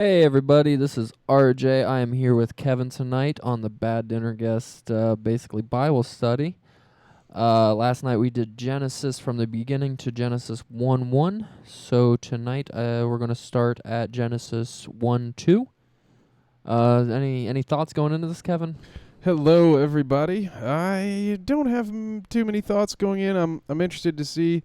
Hey everybody, this is RJ. I am here with Kevin tonight on the Bad Dinner Guest, basically Bible study. Last night we did Genesis from the beginning to Genesis 1:1. So tonight we're going to start at Genesis 1:2. Any thoughts going into this, Kevin? Hello, everybody. I don't have too many thoughts going in. I'm interested to see.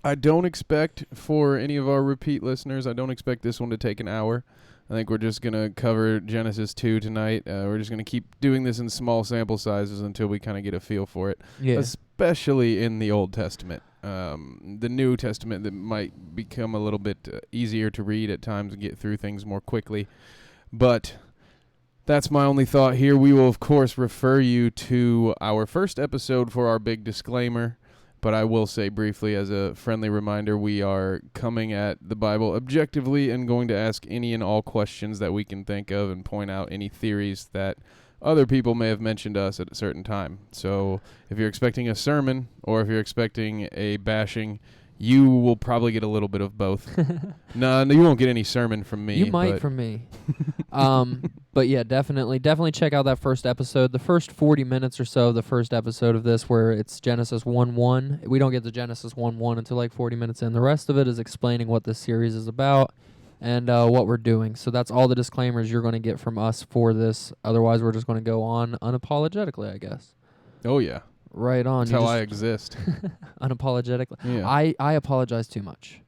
I don't expect for any of our repeat listeners, I don't expect this one to take an hour. I think we're just going to cover Genesis 2 tonight. We're just going to keep doing this in small sample sizes until we kind of get a feel for it, Yeah. especially in the Old Testament. The New Testament that might become a little bit easier to read at times and get through things more quickly. But that's my only thought here. We will, of course, refer you to our first episode for our big disclaimer. But I will say briefly, as a friendly reminder, we are coming at the Bible objectively and going to ask any and all questions that we can think of and point out any theories that other people may have mentioned to us at a certain time. So if you're expecting a sermon or if you're expecting a bashing, you will probably get a little bit of both. No, you won't get any sermon from me. You might from me. But yeah, definitely check out that first episode. The first 40 minutes or so of the first episode of this, where it's Genesis 1:1. We don't get to Genesis 1:1 until like 40 minutes in. The rest of it is explaining what this series is about and what we're doing. So that's all the disclaimers you're going to get from us for this. Otherwise, we're just going to go on unapologetically, I guess. Oh, yeah. Right on. That's how I exist. Unapologetically. Yeah. I apologize too much.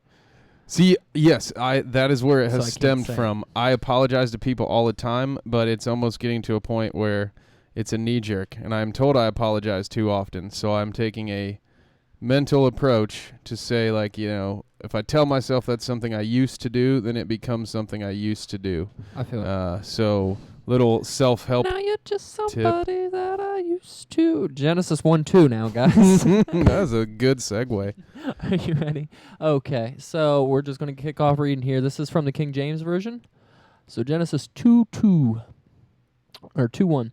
See, yes, that is where it has So I can't stemmed say. from. I apologize to people all the time, but it's almost getting to a point where it's a knee-jerk, and I'm told I apologize too often, so I'm taking a mental approach to say, like, if I tell myself that's something I used to do, then it becomes something I used to do. I feel it. So, little self-help. Now you're just somebody that I used to. Genesis 1:2 now, guys. That was a good segue. Are you ready? Okay, so we're just going to kick off reading here. This is from the King James Version. So Genesis 2:2, or 2:1.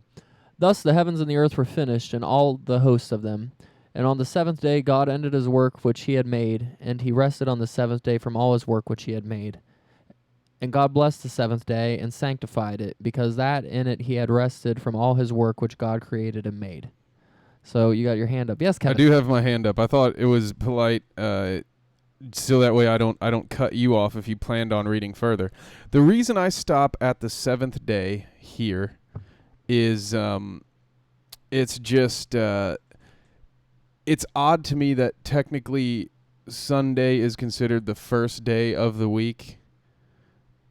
Thus the heavens and the earth were finished, and all the hosts of them. And on the seventh day God ended his work which he had made, and he rested on the seventh day from all his work which he had made. And God blessed the seventh day and sanctified it, because that in it he had rested from all his work which God created and made. So you got your hand up. Yes, Kevin. I do have my hand up. I thought it was polite, so that way I don't cut you off if you planned on reading further. The reason I stop at the seventh day here is it's just it's odd to me that technically Sunday is considered the first day of the week,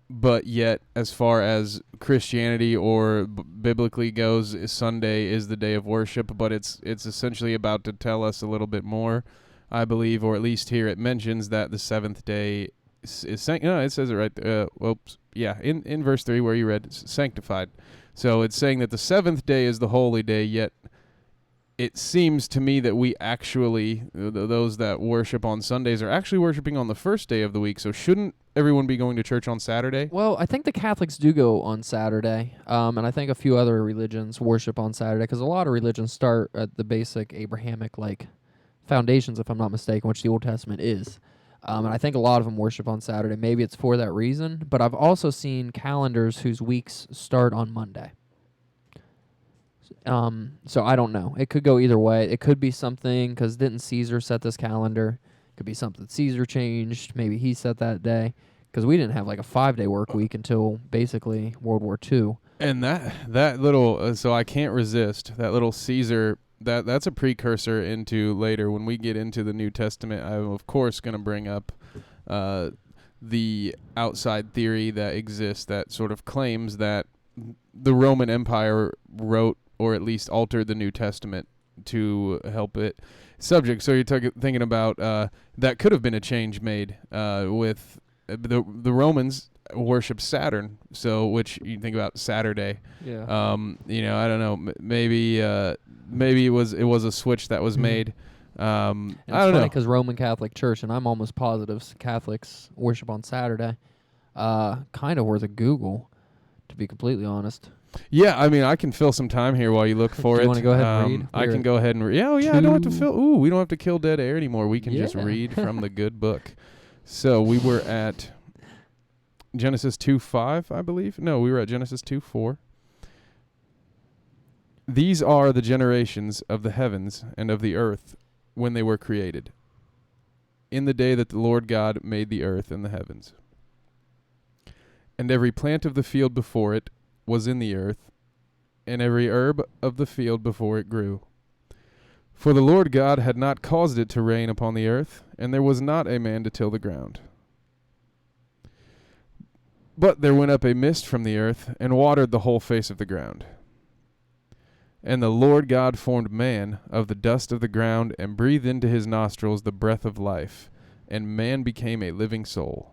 but yet as far as Christianity or biblically goes, Sunday is the day of worship, but it's essentially about to tell us a little bit more, I believe, or at least here it mentions that the seventh day is it says it right there. In verse 3 where you read, it's sanctified. So it's saying that the seventh day is the holy day, yet it seems to me that we actually, those that worship on Sundays, are actually worshiping on the first day of the week. So shouldn't everyone be going to church on Saturday? Well, I think the Catholics do go on Saturday, and I think a few other religions worship on Saturday, because a lot of religions start at the basic Abrahamic foundations, if I'm not mistaken, which the Old Testament is. And I think a lot of them worship on Saturday. Maybe it's for that reason, but I've also seen calendars whose weeks start on Monday. So I don't know. It could go either way. It could be something, because didn't Caesar set this calendar? It could be something Caesar changed. Maybe he set that day, because we didn't have like a 5-day work week until basically World War II. And that little, so I can't resist, that little Caesar, that's a precursor into later. When we get into the New Testament, I'm of course going to bring up the outside theory that exists that sort of claims that the Roman Empire wrote or at least altered the New Testament to help it subject. So you're thinking about that could have been a change made with the Romans worship Saturn, so which you think about Saturday. Yeah. I don't know. Maybe it was a switch that was made. I don't know, because Roman Catholic Church, and I'm almost positive Catholics worship on Saturday. Kind of worth a Google, to be completely honest. Yeah, I mean, I can fill some time here while you look for Do it. you want to go ahead and read? I can go ahead and read. Yeah, I don't have to fill. We don't have to kill dead air anymore. We can just read from the good book. So we were at Genesis 2:5, I believe. No, we were at Genesis 2:4. These are the generations of the heavens and of the earth when they were created, in the day that the Lord God made the earth and the heavens. And every plant of the field before it was in the earth, and every herb of the field before it grew. For the Lord God had not caused it to rain upon the earth, and there was not a man to till the ground. But there went up a mist from the earth, and watered the whole face of the ground. And the Lord God formed man of the dust of the ground, and breathed into his nostrils the breath of life, and man became a living soul.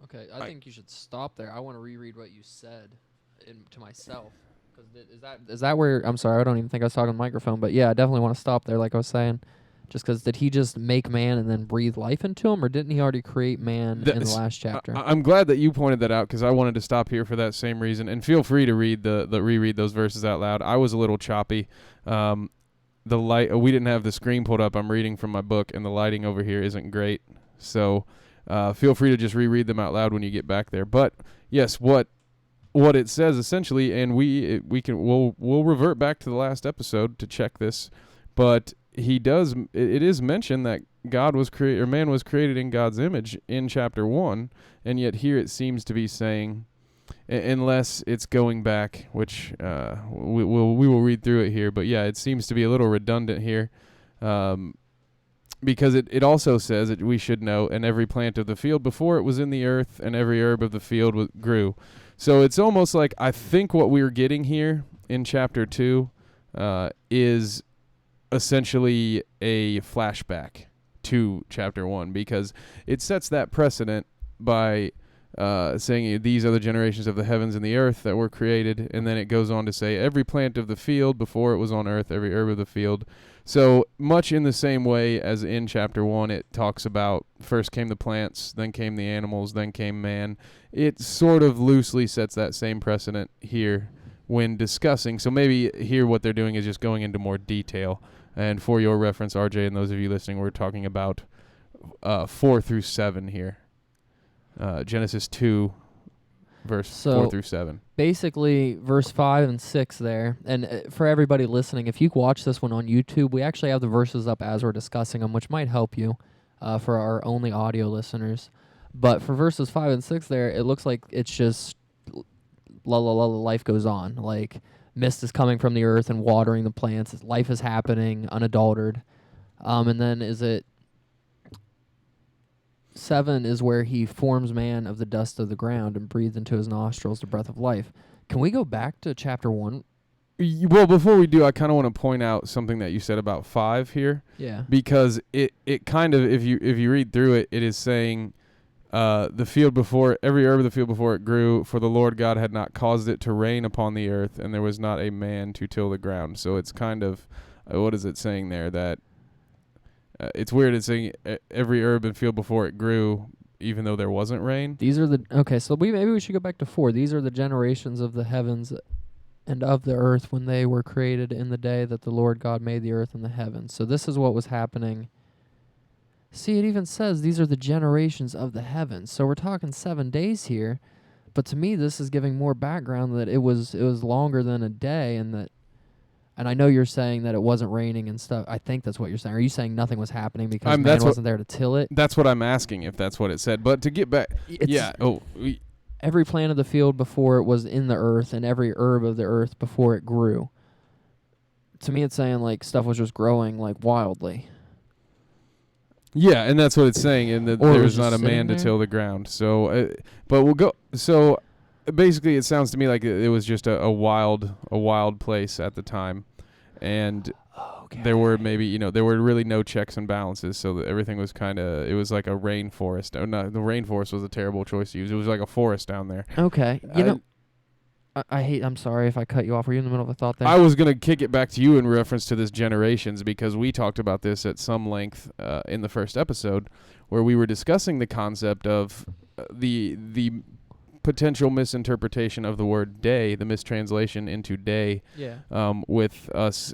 Okay, I think you should stop there. I want to reread what you said to myself. Cause is that where... I'm sorry, I don't even think I was talking on the microphone, but yeah, I definitely want to stop there like I was saying. Just because did he just make man and then breathe life into him, or didn't he already create man in the last chapter? I'm glad that you pointed that out, because I wanted to stop here for that same reason. And feel free to read reread those verses out loud. I was a little choppy. The light, we didn't have the screen pulled up. I'm reading from my book, and the lighting over here isn't great. So feel free to just reread them out loud when you get back there. But yes, what it says essentially, and we'll revert back to the last episode to check this, but it is mentioned that man was created in God's image in chapter 1, and yet here it seems to be saying, unless it's going back, which we will read through it here, but yeah, it seems to be a little redundant here, because it also says that we should know, and every plant of the field before it was in the earth, and every herb of the field grew. So it's almost like, I think what we're getting here in chapter 2 is essentially a flashback to chapter 1, because it sets that precedent by saying these are the generations of the heavens and the earth that were created, and then it goes on to say every plant of the field before it was on earth, every herb of the field. So much in the same way as in chapter 1, it talks about first came the plants, then came the animals, then came man. It sort of loosely sets that same precedent here when discussing. So maybe here what they're doing is just going into more detail. And for your reference, RJ, and those of you listening, we're talking about 4 through 7 here. Genesis 2, verse 4 through 7. Basically, verse 5 and 6 there. And for everybody listening, if you watch this one on YouTube, we actually have the verses up as we're discussing them, which might help you for our only audio listeners. But for verses 5 and 6 there, it looks like it's just life goes on. Like, mist is coming from the earth and watering the plants. Life is happening, unadulterated. And then is it 7 is where he forms man of the dust of the ground and breathes into his nostrils the breath of life. Can we go back to chapter 1? Well, before we do, I kind of want to point out something that you said about 5 here. Yeah. Because it kind of, if you read through it, it is saying the field before, every herb of the field before it grew, for the Lord God had not caused it to rain upon the earth, and there was not a man to till the ground. So it's kind of, what is it saying there? That it's weird. It's saying every herb and field before it grew, even though there wasn't rain. These are so maybe we should go back to 4. These are the generations of the heavens and of the earth when they were created in the day that the Lord God made the earth and the heavens. So this is what was happening. See, it even says these are the generations of the heavens. So we're talking 7 days here. But to me, this is giving more background that it was longer than a day, and I know you're saying that it wasn't raining and stuff. I think that's what you're saying. Are you saying nothing was happening because man wasn't there to till it? That's what I'm asking, if that's what it said. But to get back, every plant of the field before it was in the earth, and every herb of the earth before it grew. To me, it's saying like stuff was just growing like wildly. Yeah, and that's what it's saying, and that there's not a man to till the ground. So, but we'll go. So, basically, it sounds to me like it was just a wild place at the time, and there were there were really no checks and balances. So that everything was it was like a rainforest. Oh no, the rainforest was a terrible choice to use. It was like a forest down there. Okay, I'm sorry if I cut you off. Were you in the middle of a thought there? I was going to kick it back to you in reference to this generations, because we talked about this at some length in the first episode, where we were discussing the concept of the potential misinterpretation of the word day, the mistranslation into day, with us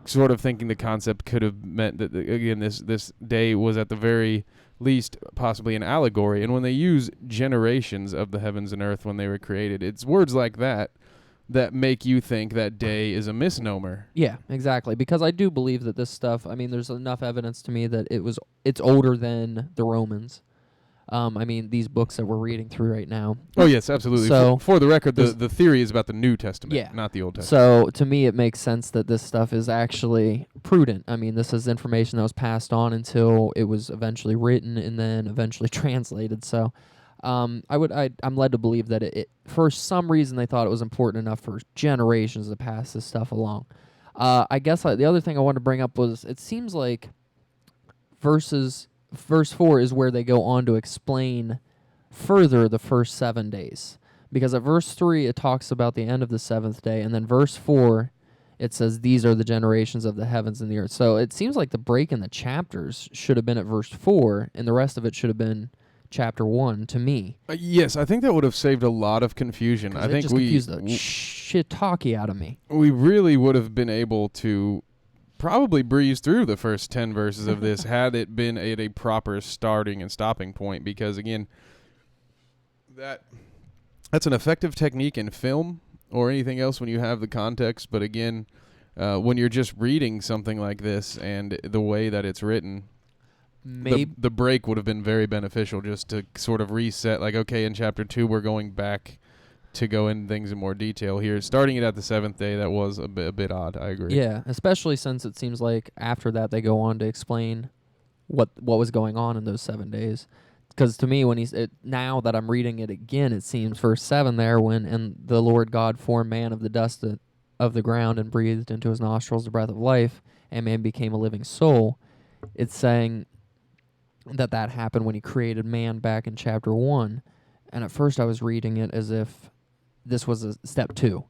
sort of thinking the concept could have meant that, again, this day was at the very least possibly an allegory. And when they use generations of the heavens and earth when they were created, it's words like that that make you think that day is a misnomer. Yeah, exactly. Because I do believe that this stuff, I mean, there's enough evidence to me that it's older than the Romans. I mean, these books that we're reading through right now. Oh, yes, absolutely. So for the record, the theory is about the New Testament, Yeah. not the Old Testament. So to me, it makes sense that this stuff is actually prudent. I mean, this is information that was passed on until it was eventually written and then eventually translated. So I'm led to believe that it for some reason they thought it was important enough for generations to pass this stuff along. I guess the other thing I wanted to bring up was it seems like verse 4 is where they go on to explain further the first 7 days. Because at verse 3, it talks about the end of the seventh day, and then verse 4, it says, these are the generations of the heavens and the earth. So it seems like the break in the chapters should have been at verse 4, and the rest of it should have been chapter 1 to me. Yes, I think that would have saved a lot of confusion. I think just confused the shit-talkie out of me. We really would have been able to probably breeze through the first 10 verses of this had it been at a proper starting and stopping point, because, again, that's an effective technique in film or anything else when you have the context. But again, when you're just reading something like this and the way that it's written, the break would have been very beneficial just to sort of reset. Like, okay, in chapter 2, we're going back to go into things in more detail. Here, starting it at the seventh day, that was a bit odd. I agree. Yeah, especially since it seems like after that they go on to explain what was going on in those 7 days. Because to me, now that I'm reading it again, it seems verse 7 there, and the Lord God formed man of the dust of the ground and breathed into his nostrils the breath of life, and man became a living soul. It's saying that happened when he created man back in chapter 1. And at first I was reading it as if this was a step 2.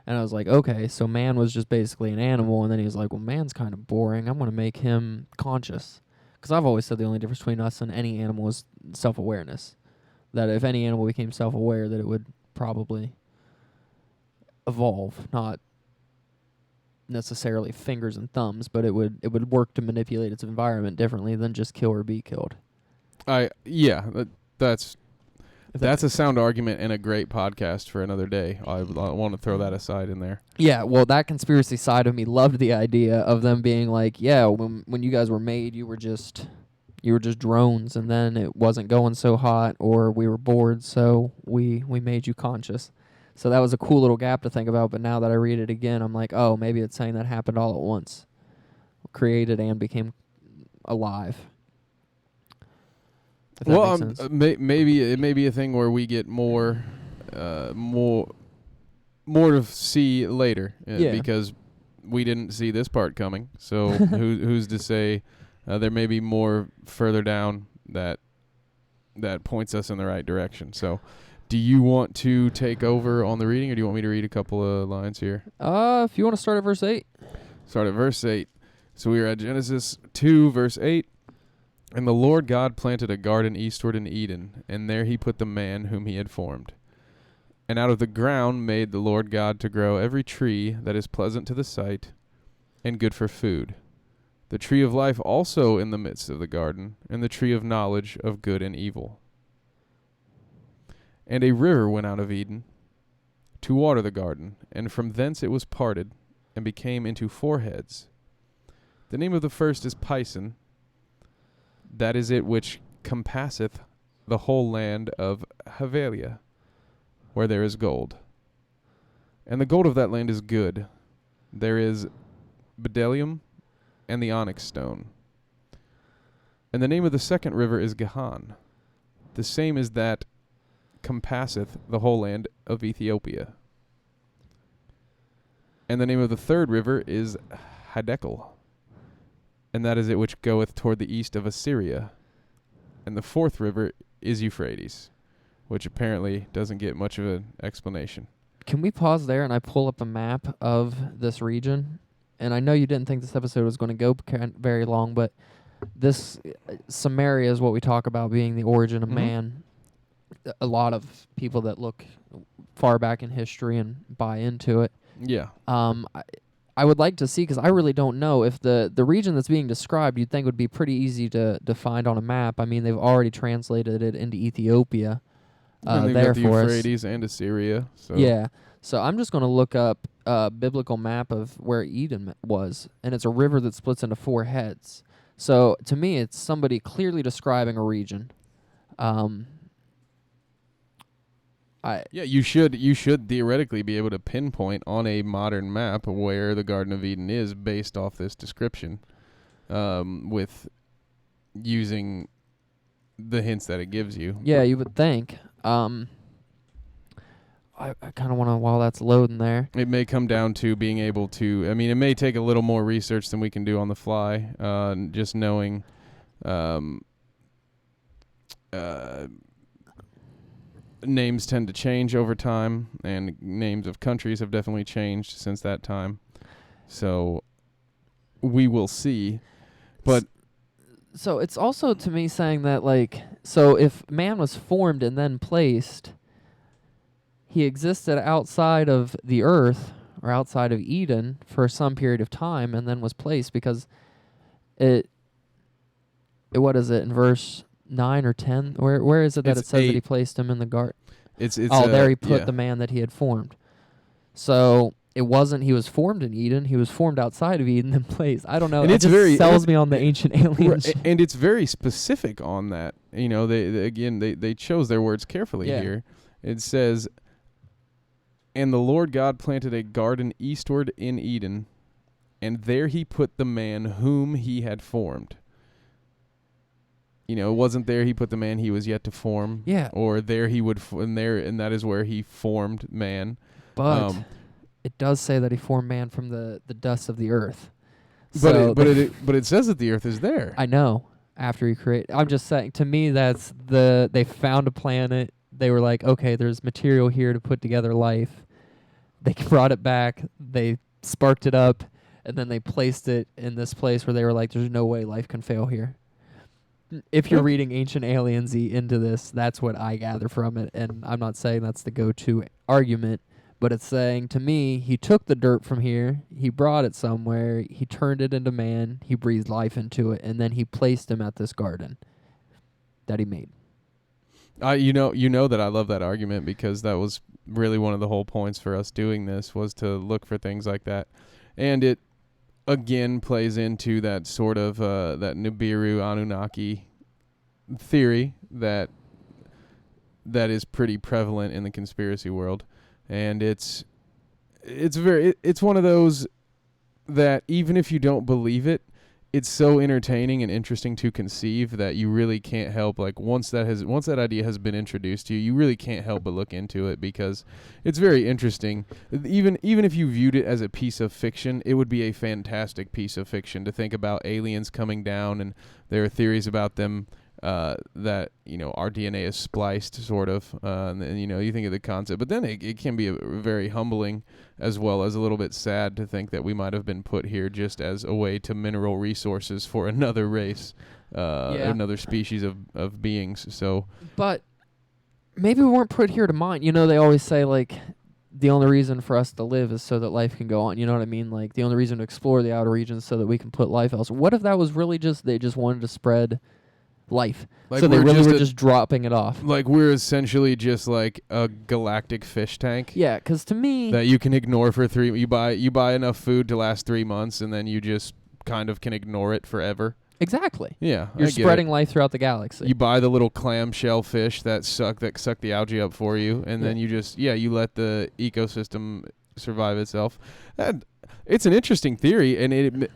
And I was like, okay, so man was just basically an animal, and then he was like, well, man's kind of boring. I'm going to make him conscious. Because I've always said the only difference between us and any animal is self-awareness. That if any animal became self-aware, that it would probably evolve, not necessarily fingers and thumbs, but it would work to manipulate its environment differently than just kill or be killed. That's a sound argument and a great podcast for another day. I want to throw that aside in there. Yeah, well, that conspiracy side of me loved the idea of them being like, yeah, when you guys were made, you were just drones, and then it wasn't going so hot, or we were bored, so we made you conscious. So that was a cool little gap to think about, but now that I read it again, I'm like, oh, maybe it's saying that happened all at once. Created and became alive. Well, maybe it may be a thing where we get more to see later, because we didn't see this part coming. So who's to say there may be more further down that points us in the right direction. So, do you want to take over on the reading, or do you want me to read a couple of lines here? If you want to start at verse 8. Start at verse 8. So we are at Genesis 2, verse 8. And the Lord God planted a garden eastward in Eden, and there he put the man whom he had formed. And out of the ground made the Lord God to grow every tree that is pleasant to the sight and good for food, the tree of life also in the midst of the garden, and the tree of knowledge of good and evil. And a river went out of Eden to water the garden, and from thence it was parted, and became into 4 heads. The name of the first is Pison. That is it which compasseth the whole land of Havilah, where there is gold. And the gold of that land is good. There is bdellium and the onyx stone. And the name of the second river is Gihon. The same is that compasseth the whole land of Ethiopia. And the name of the third river is Hiddekel. And that is it which goeth toward the east of Assyria. And the fourth river is Euphrates, which apparently doesn't get much of an explanation. Can we pause there and I pull up a map of this region? And I know you didn't think this episode was going to go very long, but this Samaria is what we talk about being the origin of man. A lot of people that look far back in history and buy into it. Yeah. I would like to see, because I really don't know if the region that's being described you'd think would be pretty easy to find on a map. I mean, they've already translated it into Ethiopia And they've there got the for us. Euphrates and Assyria. So Yeah. So I'm just going to look up a biblical map of where Eden was, and it's a river that splits into 4 heads. So to me, it's somebody clearly describing a region. you should theoretically be able to pinpoint on a modern map where the Garden of Eden is based off this description, with using the hints that it gives you. Yeah, you would think. I kind of want to, while that's loading there. It may come down to being able to, I mean, it may take a little more research than we can do on the fly, just knowing names tend to change over time, and names of countries have definitely changed since that time. So we will see. But so it's also to me saying that, like, so if man was formed and then placed, he existed outside of the earth or outside of Eden for some period of time and then was placed, because it what is it in verse 9 or 10? Where is it that It's it says 8. that he placed him in the garden? it's There he put yeah. the man that he had formed. So it wasn't he was formed in Eden. He was formed outside of Eden and placed. I don't know. And It it's just very- sells me on the ancient aliens. And it's very specific on that. You know, they chose their words carefully Yeah. here. It says, "And the Lord God planted a garden eastward in Eden, and there he put the man whom he had formed." You know, it wasn't there he put the man he was yet to form. Yeah. Or there he would, and that is where he formed man. But it does say that he formed man from the dust of the earth. But So but it says that the earth is there. I know. After he created, I'm just saying. To me, that's they found a planet. They were like, okay, there's material here to put together life. They brought it back. They sparked it up, and then they placed it in this place where they were like, there's no way life can fail here. If you're reading Ancient Aliens-y into this, that's what I gather from it. And I'm not saying that's the go-to argument, but it's saying, to me, he took the dirt from here, he brought it somewhere, he turned it into man, he breathed life into it, and then he placed him at this garden that he made. You know that I love that argument, because that was really one of the whole points for us doing this, was to look for things like that. And it again plays into that sort of that Nibiru Anunnaki theory that is pretty prevalent in the conspiracy world. And it's one of those that even if you don't believe it, it's so entertaining and interesting to conceive that you really can't help, like, once that idea has been introduced to you, you really can't help but look into it, because it's very interesting. Even if you viewed it as a piece of fiction, it would be a fantastic piece of fiction to think about aliens coming down, and there are theories about them that, you know, our DNA is spliced, sort of, and you know, you think of the concept, but then it can be very humbling, as well as a little bit sad, to think that we might have been put here just as a way to mineral resources for another race, another species of beings. So, But maybe we weren't put here to mine. You know, they always say, like, the only reason for us to live is so that life can go on. You know what I mean? Like, the only reason to explore the outer regions so that we can put life else. What if that was really just they just wanted to spread life? like, So they we're really were a- just dropping it off. like, we're essentially just like a galactic fish tank. Yeah, because to me, That you can ignore for you buy enough food to last 3 months, and then you just kind of can ignore it forever. exactly. Yeah, You're I get spreading it. life throughout the galaxy. You buy the little clamshell fish that suck the algae up for you, and then you just you let the ecosystem survive itself. And it's an interesting theory, and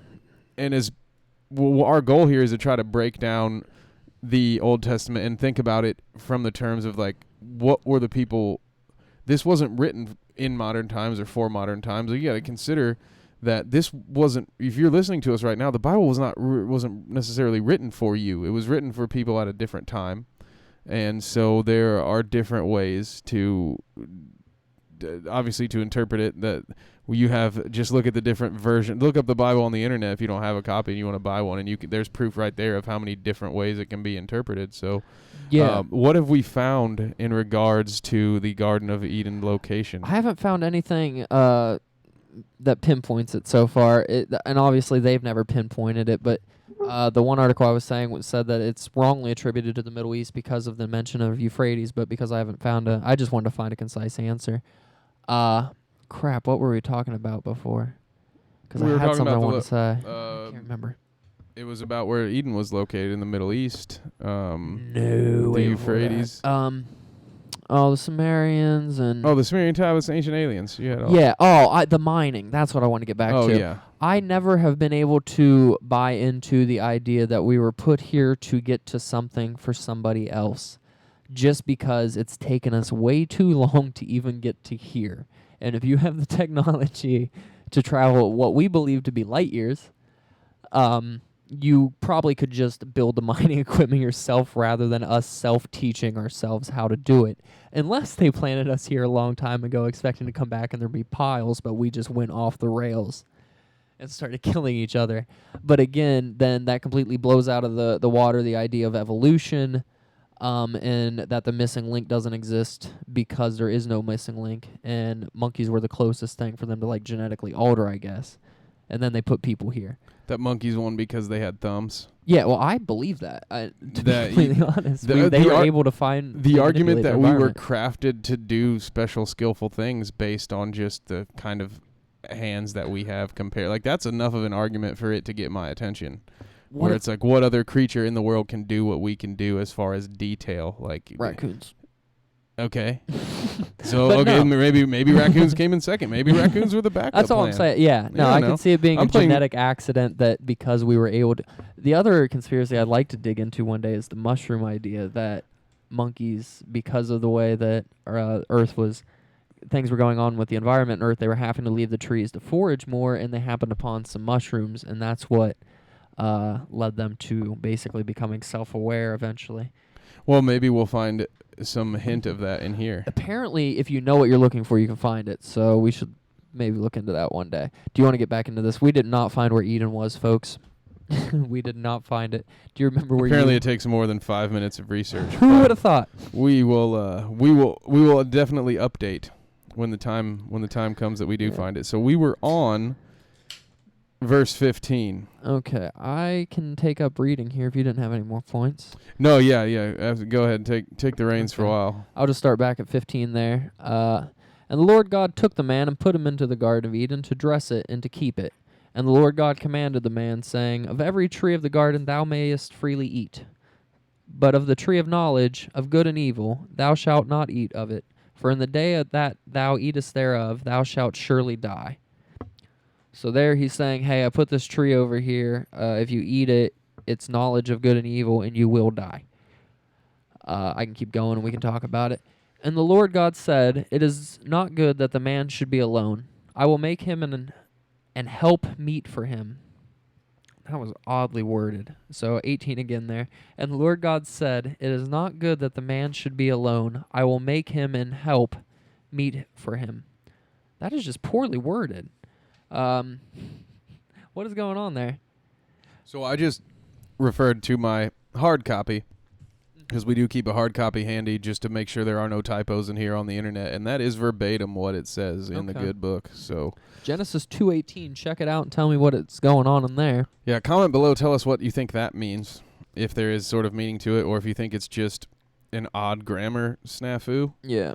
our goal here is to try to break down the Old Testament and think about it from the terms of, like, what were the people. This wasn't written in modern times or for modern times. You got to consider that this wasn't. If you're listening to us right now, the Bible wasn't necessarily written for you. It was written for people at a different time, and so there are different ways to, obviously, to interpret it. That you have, just look at the different version. Look up the Bible on the internet if you don't have a copy and you want to buy one, and there's proof right there of how many different ways it can be interpreted. So, what have we found in regards to the Garden of Eden location? I haven't found anything that pinpoints it so far. And obviously they've never pinpointed it, but the one article I was saying said that it's wrongly attributed to the Middle East because of the mention of Euphrates, but because I haven't found I just wanted to find a concise answer. Crap, what were we talking about before? Because We I were had talking something I about wanted to say. I can't remember. It was about where Eden was located in the Middle East. No, the wait, Euphrates. The Sumerians and Oh, the Sumerian tablets, ancient aliens. Yeah. Yeah. The mining. That's what I want to get back to. Oh, yeah. I never have been able to buy into the idea that we were put here to get to something for somebody else, just because it's taken us way too long to even get to here. And if you have the technology to travel what we believe to be light years, you probably could just build the mining equipment yourself rather than us self-teaching ourselves how to do it. Unless they planted us here a long time ago expecting to come back and there'd be piles, but we just went off the rails and started killing each other. But again, then that completely blows out of the water the idea of evolution, and that the missing link doesn't exist because there is no missing link, and monkeys were the closest thing for them to like genetically alter, I guess. And then they put people here. That monkeys won because they had thumbs. Yeah, well, I believe that. To be completely honest, they were able to find the argument that we were environment. crafted to do special, skillful things based on just the kind of hands that we have compared. Like, that's enough of an argument for it to get my attention. Where it's like, what other creature in the world can do what we can do as far as detail? Like raccoons. Okay. So okay, no. maybe raccoons came in second. Maybe raccoons were the backup. That's all plan. I'm saying. Yeah. No, I can see it being a genetic accident that because we were able to. The other conspiracy I'd like to dig into one day is the mushroom idea that monkeys, because of the way that Earth was, things were going on with the environment in Earth, they were having to leave the trees to forage more, and they happened upon some mushrooms, and that's what led them to basically becoming self-aware eventually. Well, maybe we'll find some hint of that in here. Apparently, if you know what you're looking for, you can find it. So we should maybe look into that one day. Do you want to get back into this? We did not find where Eden was, folks. We did not find it. Do you remember where? Apparently, it takes more than 5 minutes of research. Who would have thought? We will definitely update when the time comes that we do find it. So we were on verse 15. Okay, I can take up reading here if you didn't have any more points. No, yeah. Go ahead and take the reins for a while. I'll just start back at 15 there. And the Lord God took the man and put him into the Garden of Eden to dress it and to keep it. And the Lord God commanded the man, saying, Of every tree of the garden thou mayest freely eat, but of the tree of knowledge of good and evil thou shalt not eat of it, for in the day that thou eatest thereof thou shalt surely die. So there he's saying, hey, I put this tree over here. If you eat it, it's knowledge of good and evil, and you will die. I can keep going, and we can talk about it. And the Lord God said, It is not good that the man should be alone. I will make him and help meet for him. That was oddly worded. So 18 again there. And the Lord God said, It is not good that the man should be alone. I will make him and help meet for him. That is just poorly worded. What is going on there? So I just referred to my hard copy because we do keep a hard copy handy just to make sure there are no typos in here on the internet, and that is verbatim what it says in the good book. So Genesis 2:18, check it out and tell me what it's going on in there. Yeah, comment below, tell us what you think that means, if there is sort of meaning to it, or if you think it's just an odd grammar snafu. Yeah.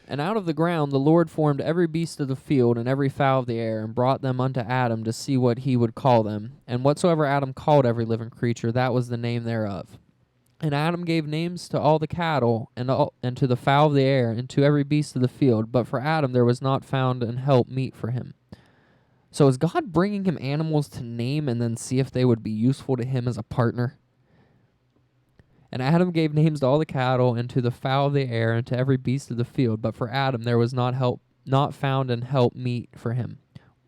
And out of the ground the Lord formed every beast of the field and every fowl of the air, and brought them unto Adam to see what he would call them. And whatsoever Adam called every living creature, that was the name thereof. And Adam gave names to all the cattle, and to the fowl of the air, and to every beast of the field. But for Adam there was not found an help meet for him. So is God bringing him animals to name and then see if they would be useful to him as a partner? And Adam gave names to all the cattle, and to the fowl of the air, and to every beast of the field. But for Adam there was not found an help meet for him,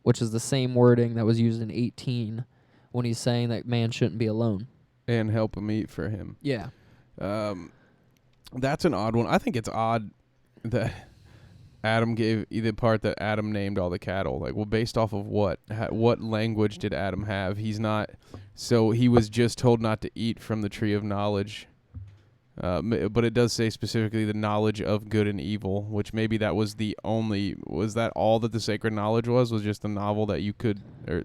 which is the same wording that was used in 18 when he's saying that man shouldn't be alone. And help a meet for him. Yeah. That's an odd one. I think it's odd that Adam gave the part that Adam named all the cattle. Like, well, based off of what? What language did Adam have? He's not. So he was just told not to eat from the tree of knowledge But it does say specifically the knowledge of good and evil, which maybe that was was that all that the sacred knowledge was just the novel that you could, or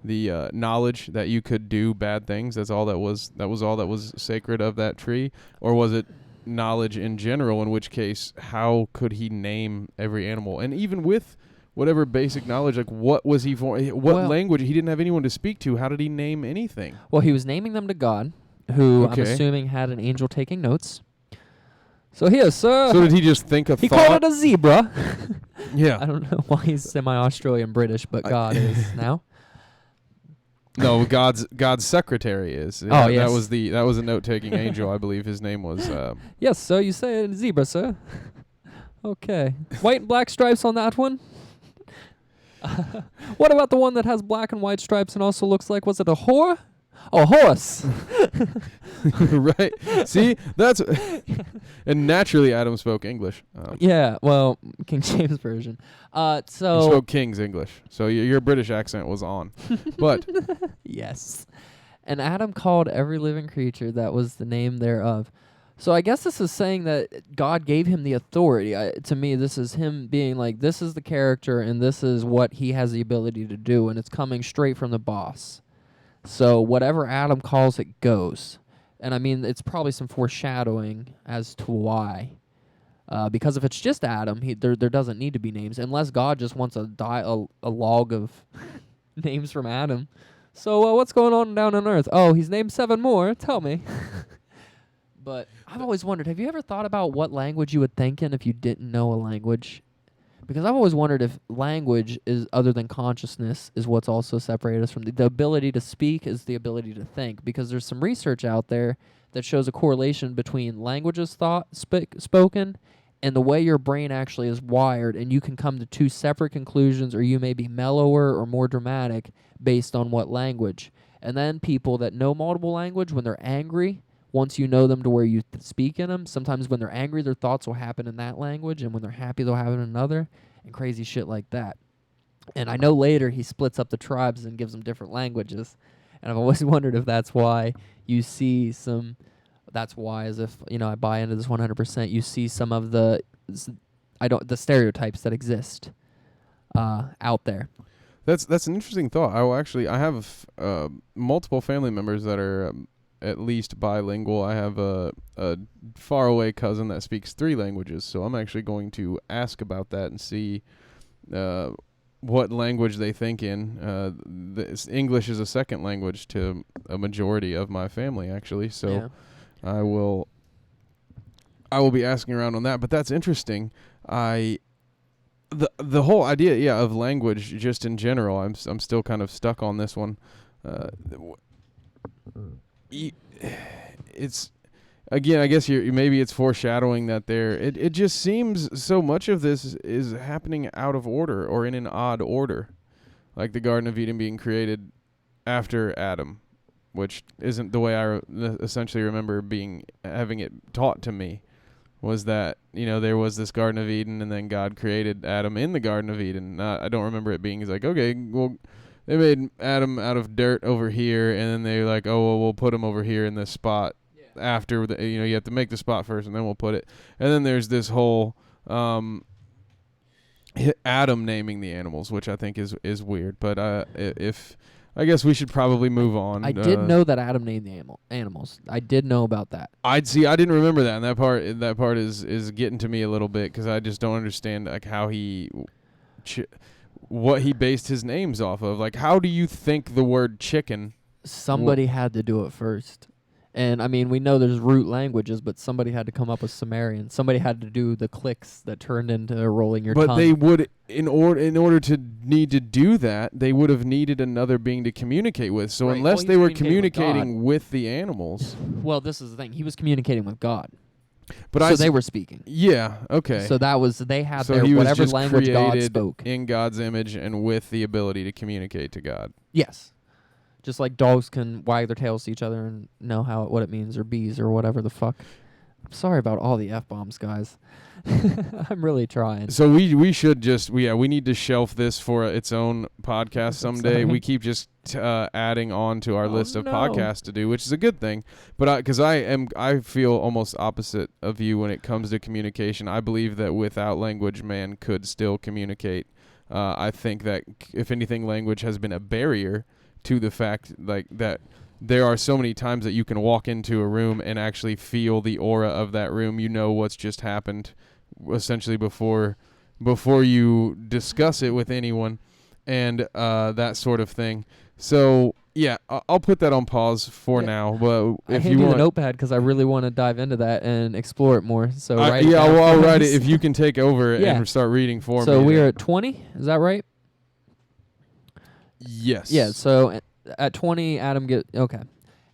the knowledge that you could do bad things? That's all that was all that was sacred of that tree? Or was it knowledge in general, in which case, how could he name every animal? And even with whatever basic knowledge, like what was he for? What language? He didn't have anyone to speak to. How did he name anything? Well, he was naming them to God, who I'm Okay. assuming had an angel taking notes. So here, sir. So did he just think of He thought? called it a zebra. Yeah. I don't know why he's semi-Australian British, but God is now. No, God's secretary is. Oh, yes. That was a note-taking angel, I believe his name was. Yes, sir. You say a zebra, sir. Okay. White and black stripes on that one. What about the one that has black and white stripes and also looks like, was it a whore? Oh, horse. Right. See, that's and naturally Adam spoke English. Yeah, well, King James version. He So spoke King's English, so your British accent was on. But yes. And Adam called every living creature that was the name thereof. So I guess this is saying that God gave him the authority. To me, this is him being like, this is the character and this is what he has the ability to do, and it's coming straight from the boss. So whatever Adam calls it goes. And I mean, it's probably some foreshadowing as to why. Because if it's just Adam, there doesn't need to be names, unless God just wants a log of names from Adam. So what's going on down on Earth? Oh, he's named 7 more. Tell me. But I've always wondered, have you ever thought about what language you would think in if you didn't know a language? Because I've always wondered if language is, other than consciousness, is what's also separated us from the ability to speak is the ability to think. Because there's some research out there that shows a correlation between languages spoken and the way your brain actually is wired, and you can come to 2 separate conclusions, or you may be mellower or more dramatic based on what language. And then people that know multiple language, when they're angry, once you know them to where you speak in them, sometimes when they're angry, their thoughts will happen in that language, and when they're happy, they'll happen in another, and crazy shit like that. And I know later he splits up the tribes and gives them different languages, and I've always wondered if that's why you see some. That's why, as if I buy into this 100%. You see some of the stereotypes that exist out there. that's an interesting thought. I have multiple family members that are at least bilingual. I have a faraway cousin that speaks 3 languages, so I'm actually going to ask about that and see what language they think in. English is a second language to a majority of my family, actually, so Yeah. I will be asking around on that. But that's interesting. The whole idea, of language just in general, I'm still kind of stuck on this one. It's again, I guess maybe it's foreshadowing that it just seems so much of this is happening out of order, or in an odd order, like the Garden of Eden being created after Adam, which isn't the way I essentially remember having it taught to me. Was that there was this Garden of Eden, and then God created Adam in the Garden of Eden. I don't remember it being like, okay, well, they made Adam out of dirt over here, and then they're like, oh, well, we'll put him over here in this spot. Yeah. After you have to make the spot first, and then we'll put it. And then there's this whole Adam naming the animals, which I think is weird. But if I guess we should probably move on. I did know that Adam named the animals. I did know about that. I didn't remember that, and that part is getting to me a little bit, because I just don't understand like how he. What he based his names off of. Like, how do you think the word chicken? Somebody had to do it first. And, I mean, we know there's root languages, but somebody had to come up with Sumerian. Somebody had to do the clicks that turned into rolling your tongue. But they would, in order to need to do that, they would have needed another being to communicate with. So unless they were communicating with the animals. Well, this is the thing. He was communicating with God. But so they were speaking. Yeah, okay. So they had so their he was whatever just language God spoke. In God's image and with the ability to communicate to God. Yes. Just like dogs can wag their tails to each other and know what it means, or bees, or whatever the fuck. I'm sorry about all the F-bombs, guys. I'm really trying. So we should just we need to shelf this for its own podcast someday. Sorry. We keep just adding on to our Oh, list of no. podcasts to do, which is a good thing. But because I feel almost opposite of you when it comes to communication. I believe that without language, man could still communicate. I think that if anything, language has been a barrier to the fact like that. There are so many times that you can walk into a room and actually feel the aura of that room. You know what's just happened, essentially before you discuss it with anyone, and that sort of thing. So yeah, I'll put that on pause for now. But I if hand you you want, the notepad because I really want to dive into that and explore it more. So I'll down write it for us. if you can take over Yeah. and start reading for me. So we then. are at 20. Is that right? Yes. Yeah. So at 20, okay.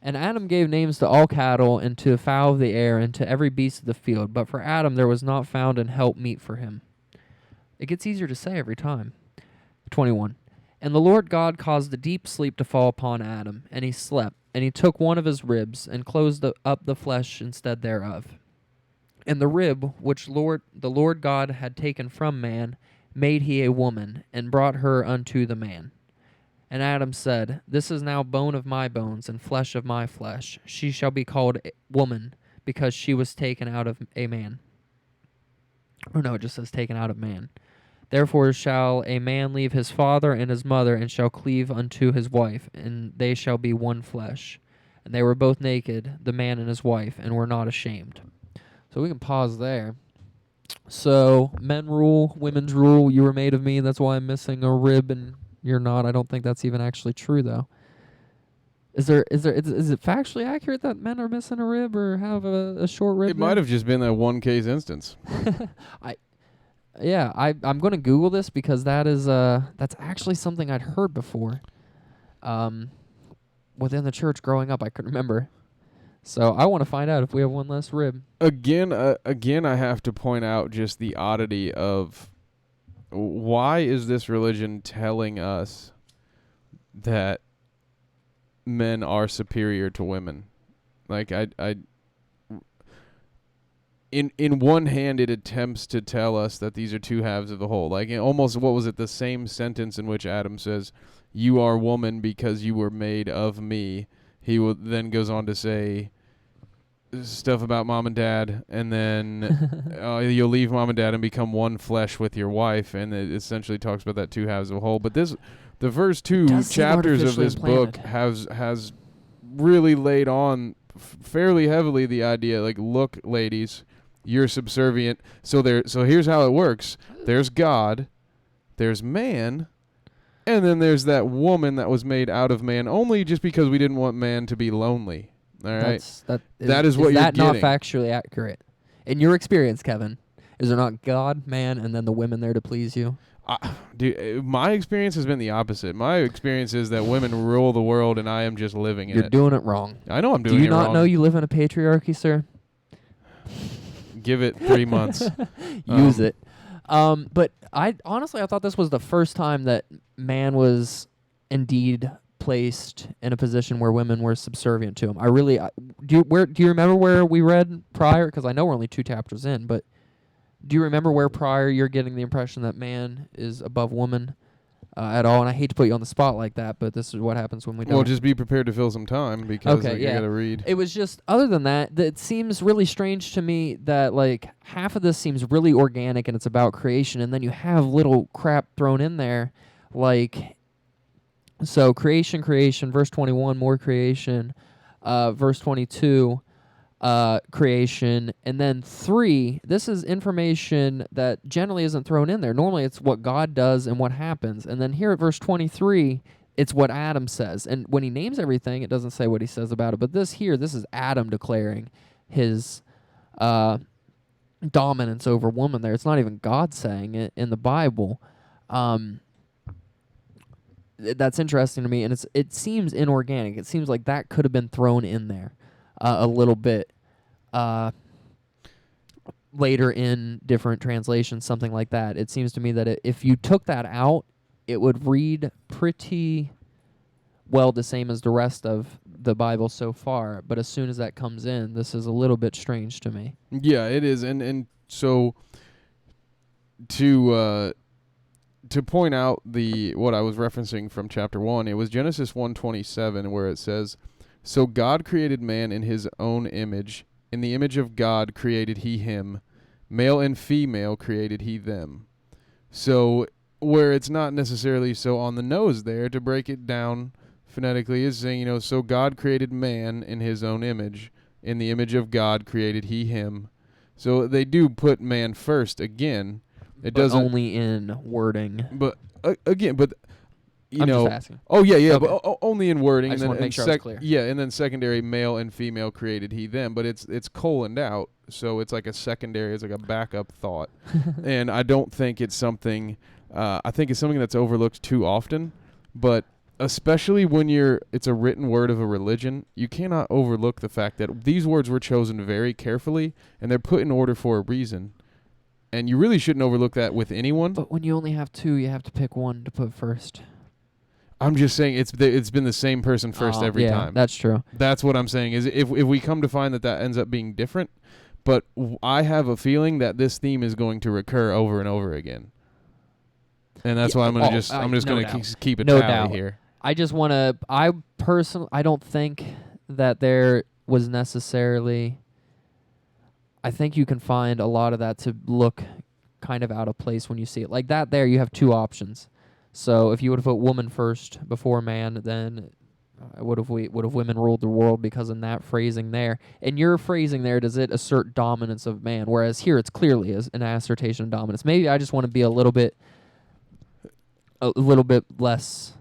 And Adam gave names to all cattle and to the fowl of the air and to every beast of the field. But for Adam there was not found an help meet for him. It gets easier to say every time. 21. And the Lord God caused a deep sleep to fall upon Adam, and he slept. And he took one of his ribs and closed up the flesh instead thereof. And the rib which the Lord God had taken from man made he a woman, and brought her unto the man. And Adam said, This is now bone of my bones and flesh of my flesh. She shall be called woman, because she was taken out of a man. Or no, it just says taken out of man. Therefore shall a man leave his father and his mother, and shall cleave unto his wife, and they shall be one flesh. And they were both naked, the man and his wife, and were not ashamed. So we can pause there. So men rule, women's rule. You were made of me, that's why I'm missing a rib, and you're not. I don't think that's even actually true, though. Is it factually accurate that men are missing a rib or have a short rib? It might have just been that one case instance. I'm going to Google this because that's actually something I'd heard before. Within the church growing up, I couldn't remember. So I want to find out if we have one less rib. Again, I have to point out just the oddity of why is this religion telling us that men are superior to women? Like in one hand, it attempts to tell us that these are two halves of the whole. Like almost, what was it? The same sentence in which Adam says, "You are woman because you were made of me." He then goes on to say stuff about mom and dad, and then you'll leave mom and dad and become one flesh with your wife, and it essentially talks about that two halves of a whole. But the first two chapters of this book has really laid on fairly heavily the idea, like, look, ladies, you're subservient. So here's how it works. There's God, there's man, and then there's that woman that was made out of man only just because we didn't want man to be lonely. All right, that is what you're getting. Not factually accurate in your experience, Kevin? Is there not God, man, and then the women there to please you? Dude, my experience has been the opposite. My experience is that women rule the world, and I am just living in it. You're doing it wrong. I know I'm doing it wrong. Do you not know you live in a patriarchy, sir? Give it 3 months. Use it. But I thought this was the first time that man was indeed placed in a position where women were subservient to him. Do you remember where we read prior? Because I know we're only 2 chapters in, but do you remember where prior you're getting the impression that man is above woman at all? And I hate to put you on the spot like that, but this is what happens when we don't. Well, just be prepared to fill some time because you got to read. It was just, other than that, it seems really strange to me that like half of this seems really organic and it's about creation, and then you have little crap thrown in there like... So creation, verse 21, more creation, verse 22, creation, and then 3, this is information that generally isn't thrown in there. Normally it's what God does and what happens. And then here at verse 23, it's what Adam says. And when he names everything, it doesn't say what he says about it. But this is Adam declaring his dominance over woman there. It's not even God saying it in the Bible. That's interesting to me, and it seems inorganic. It seems like that could have been thrown in there a little bit later in different translations, something like that. It seems to me that if you took that out, it would read pretty well the same as the rest of the Bible so far, but as soon as that comes in, this is a little bit strange to me. Yeah, it is, and so to point out what I was referencing from chapter 1, it was Genesis 1:27 where it says, "So God created man in his own image, in the image of God created he him, male and female created he them." So where it's not necessarily so on the nose there, to break it down phonetically, is saying, so God created man in his own image, in the image of God created he him. So they do put man first again. It but doesn't only in wording. But again, but I'm just asking. Oh yeah, Okay. but only in wording. I And just then want to make sure it's clear. Yeah, and then secondary, male and female created he them. But it's coloned out, so it's like a secondary. It's like a backup thought. And I don't think it's something. I think it's something that's overlooked too often. But especially when it's a written word of a religion, you cannot overlook the fact that these words were chosen very carefully, and they're put in order for a reason. And you really shouldn't overlook that with anyone. But when you only have two, you have to pick one to put first. I'm just saying it's been the same person first every time. That's true. That's what I'm saying is if we come to find that ends up being different, but I have a feeling that this theme is going to recur over and over again. And that's why I'm going to keep a tally here. I just want to, I don't think that there was necessarily, I think you can find a lot of that to look kind of out of place when you see it. Like that there, you have two options. So if you would have put woman first before man, then would have women ruled the world, because in that phrasing there, in your phrasing there, does it assert dominance of man? Whereas here it's clearly an assertion of dominance. Maybe I just want to be a little bit less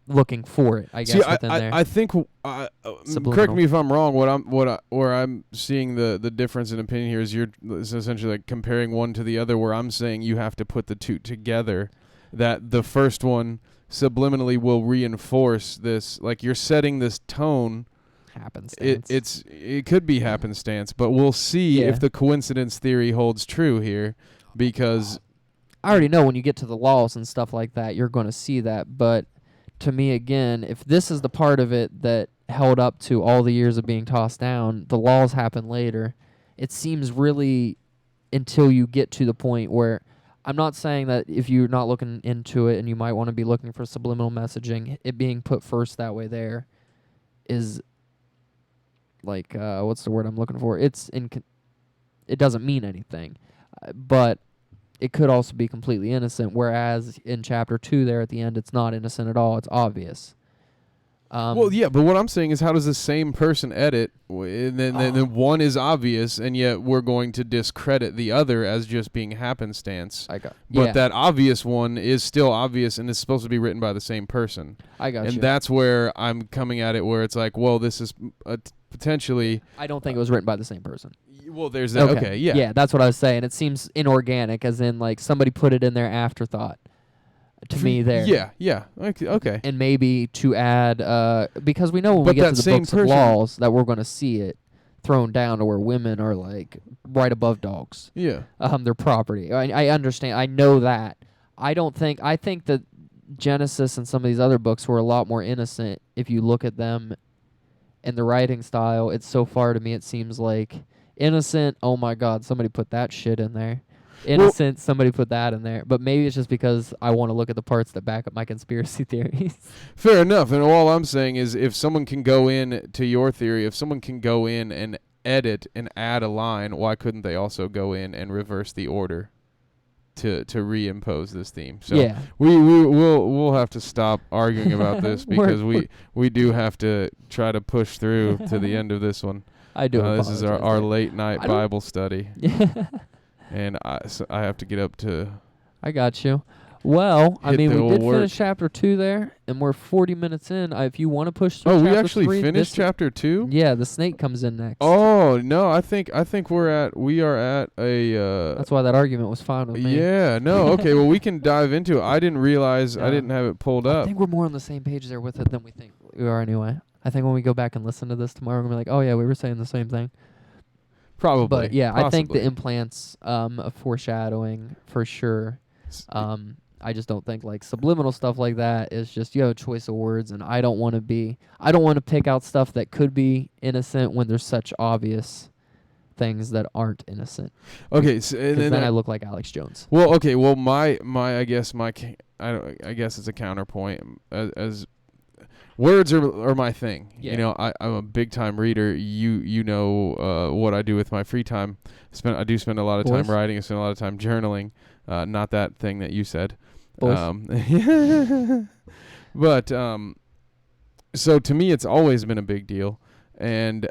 looking for it, I guess. See, within there. I think correct me if I'm wrong. Where I'm seeing the difference in opinion here is it's essentially like comparing one to the other. Where I'm saying you have to put the two together. That the first one subliminally will reinforce this. Like you're setting this tone. Happenstance. It could be happenstance, but we'll see if the coincidence theory holds true here, because I already know when you get to the laws and stuff like that, you're going to see that. But to me, again, if this is the part of it that held up to all the years of being tossed down, the laws happen later. It seems really until you get to the point where, I'm not saying that if you're not looking into it and you might want to be looking for subliminal messaging, it being put first that way there is like, what's the word I'm looking for? It doesn't mean anything. But it could also be completely innocent, whereas in chapter 2 there at the end, it's not innocent at all. It's obvious. Well, yeah, but what I'm saying is, how does the same person edit, and then one is obvious, and yet we're going to discredit the other as just being happenstance? But that obvious one is still obvious, and is supposed to be written by the same person. And that's where I'm coming at it, where it's like, well, this is potentially... I don't think it was written by the same person. Well, there's that. Okay, yeah. Yeah, that's what I was saying. It seems inorganic, as in, like, somebody put it in there afterthought. To me there. Yeah. Okay. And maybe to add, because we know when we get to the books of laws that we're going to see it thrown down to where women are like right above dogs. Yeah. Their property. I understand. I know that. I think that Genesis and some of these other books were a lot more innocent if you look at them in the writing style. It's so far to me it seems like innocent, oh my God, somebody put that shit in there. Innocent, somebody put that in there. But maybe it's just because I want to look at the parts that back up my conspiracy theories. Fair enough. And all I'm saying is, if someone can go in to your theory, if someone can go in and edit and add a line, why couldn't they also go in and reverse the order to reimpose this theme? So yeah. we'll have to stop arguing about this, because we do have to try to push through to the end of this one. I do. This is our late night Bible study. Yeah. And I have to get up to... I got you. Well, I mean, we did work. finish chapter 2 there, and we're 40 minutes in. If you want to push through we chapter actually 3, finished chapter 2? Yeah, the snake comes in next. Oh, no, I think we are at a... That's why that argument was fine with me. Yeah, no, okay, well, we can dive into it. I didn't realize I didn't have it pulled up. I think we're more on the same page there with it than we think we are anyway. I think when we go back and listen to this tomorrow, we're going to be like, oh, yeah, we were saying the same thing. Probably. But yeah, possibly. I think the implants of foreshadowing for sure. I just don't think like subliminal stuff like that is just you have a choice of words, and I don't want to take out stuff that could be innocent when there's such obvious things that aren't innocent. Okay, so, and Because then I look like Alex Jones. Well, okay, well my I guess I guess it's a counterpoint as words are my thing. Yeah. You know, I'm a big time reader. You know what I do with my free time. I do spend a lot of time writing. I spend a lot of time journaling. Not that thing that you said. But so to me, it's always been a big deal, and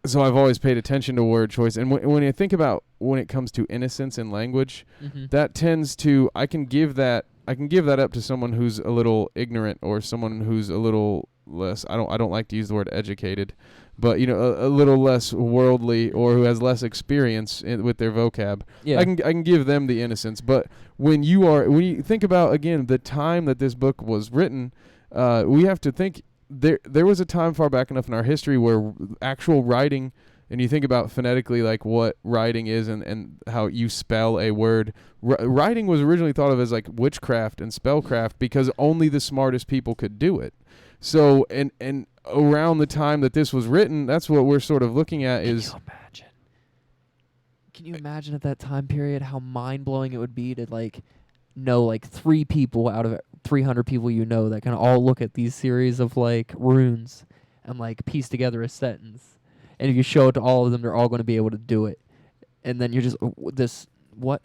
so I've always paid attention to word choice. And when you think about when it comes to innocence in language, that tends to I can give that up to someone who's a little ignorant or someone who's a little less. I don't like to use the word educated, but you know, a little less worldly or who has less experience with their vocab. Yeah. I can give them the innocence. But when you think about again the time that this book was written, we have to think there was a time far back enough in our history where actual writing. And you think about phonetically, like what writing is and how you spell a word. Writing was originally thought of as like witchcraft and spellcraft because only the smartest people could do it. So, and around the time that this was written, that's what we're sort of looking at is... Can you imagine at that time period how mind-blowing it would be to like know like 3 people out of 300 people you know that can all look at these series of like runes and like piece together a sentence. And if you show it to all of them, they're all going to be able to do it. And then you're just,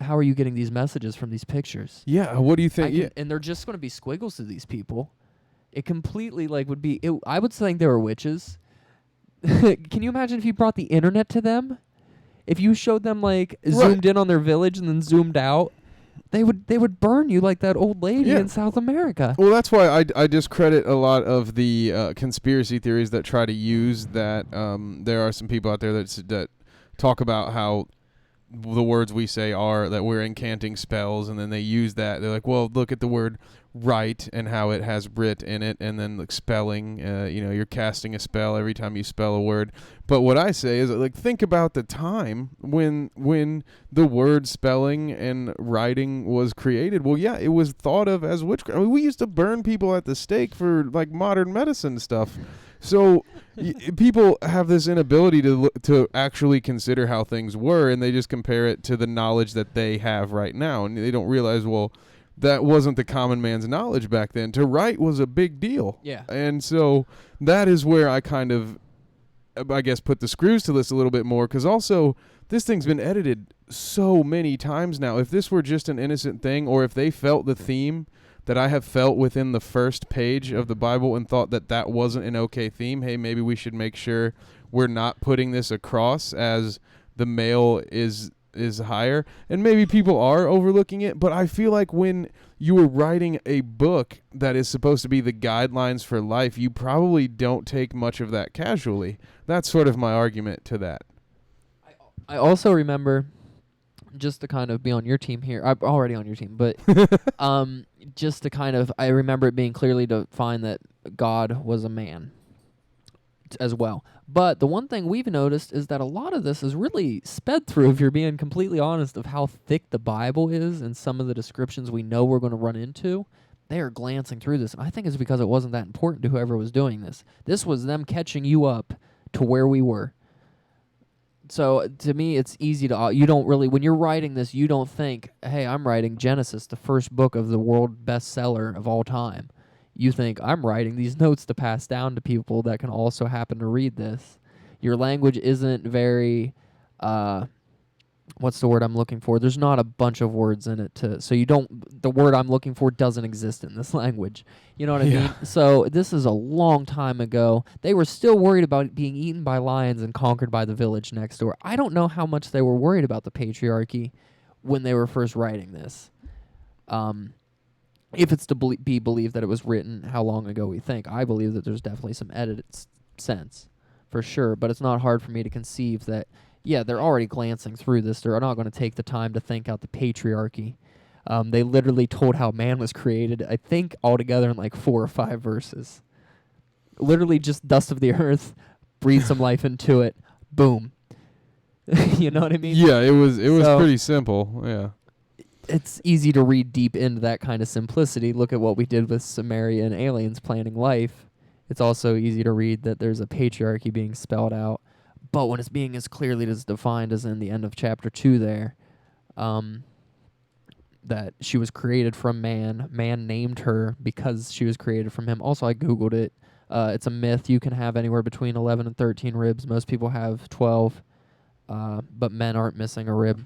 how are you getting these messages from these pictures? Yeah, what do you think? And they're just going to be squiggles to these people. It completely, like, would be, I would think they were witches. Can you imagine if you brought the internet to them? If you showed them, like, zoomed in on their village and then zoomed out, they would burn you like that old lady in South America. Well, that's why I discredit a lot of the conspiracy theories that try to use that. There are some people out there that talk about how the words we say are that we're incanting spells, and then they use that. They're like, well, look at the word write and how it has Brit in it, and then like spelling, you're casting a spell every time you spell a word. But what I say is, like, think about the time when the word spelling and writing was created. Well, yeah, it was thought of as witchcraft. I mean, we used to burn people at the stake for like modern medicine stuff. So people have this inability to actually consider how things were, and they just compare it to the knowledge that they have right now, and they don't realize, well, that wasn't the common man's knowledge back then. To write was a big deal. Yeah. And so that is where I kind of, I guess, put the screws to this a little bit more, because also this thing's been edited so many times now. If this were just an innocent thing, or if they felt the theme that I have felt within the first page of the Bible and thought that that wasn't an okay theme, hey, maybe we should make sure we're not putting this across as the male is higher. And maybe people are overlooking it, but I feel like when you are writing a book that is supposed to be the guidelines for life, you probably don't take much of that casually. That's sort of my argument to that. I also remember, just to kind of be on your team here, I'm already on your team, but just to kind of, I remember it being clearly defined that God was a man as well. But the one thing we've noticed is that a lot of this is really sped through, if you're being completely honest, of how thick the Bible is and some of the descriptions we know we're going to run into. They are glancing through this, and I think it's because it wasn't that important to whoever was doing this. This was them catching you up to where we were. So to me, it's easy to, you don't really, when you're writing this, you don't think, hey, I'm writing Genesis, the first book of the world bestseller of all time. You think, I'm writing these notes to pass down to people that can also happen to read this. Your language isn't very, what's the word I'm looking for? There's not a bunch of words in it so you don't, the word I'm looking for doesn't exist in this language. You know what I mean? So this is a long time ago. They were still worried about being eaten by lions and conquered by the village next door. I don't know how much they were worried about the patriarchy when they were first writing this. If it's to be believed that it was written how long ago we think. I believe that there's definitely some edited sense, for sure, but it's not hard for me to conceive that, yeah, they're already glancing through this. They're not going to take the time to think out the patriarchy. They literally told how man was created, I think, altogether in like 4 or 5 verses. Literally just dust of the earth, breathe some life into it, boom. You know what I mean? Yeah, it was pretty simple, yeah. it's easy to read deep into that kind of simplicity. Look at what we did with Samaria and aliens planning life. It's also easy to read that there's a patriarchy being spelled out. But when it's being as clearly as defined as in the end of chapter 2 there, that she was created from man. Man named her because she was created from him. Also, I Googled it. It's a myth. You can have anywhere between 11 and 13 ribs. Most people have 12, but men aren't missing a rib.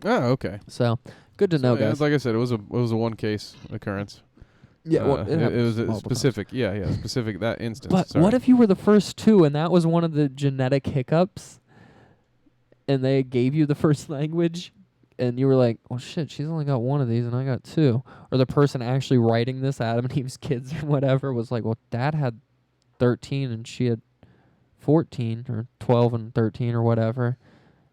Oh, okay. So, good to know, yeah, guys. like I said, it was a one case occurrence. Yeah, well, it was a multiple specific. Yeah, specific that instance. But Sorry. what if you were the first two and that was one of the genetic hiccups and they gave you the first language and you were like, oh shit, she's only got one of these and I got two. Or the person actually writing this, Adam and Eve's kids or whatever, was like, well, dad had 13 and she had 14 or 12 and 13 or whatever.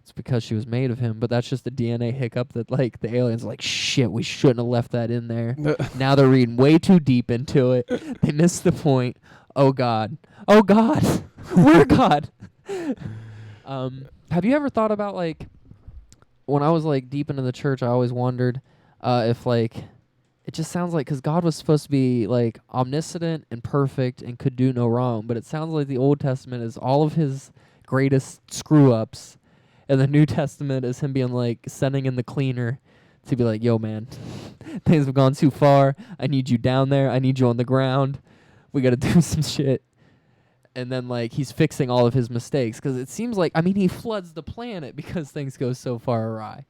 It's because she was made of him, but that's just a DNA hiccup that, like, the aliens are like, shit, we shouldn't have left that in there. Now they're reading way too deep into it. They missed the point. Oh, God. Oh, God. We're God. Have you ever thought about, like, when I was, like, deep into the church, I always wondered if, like, it just sounds like, because God was supposed to be, like, omniscient and perfect and could do no wrong, but it sounds like the Old Testament is all of his greatest screw-ups. And the New Testament is him being like, sending in the cleaner to be like, yo, man, things have gone too far. I need you down there. I need you on the ground. We got to do some shit. And then, like, he's fixing all of his mistakes. Because it seems like, I mean, he floods the planet because things go so far awry.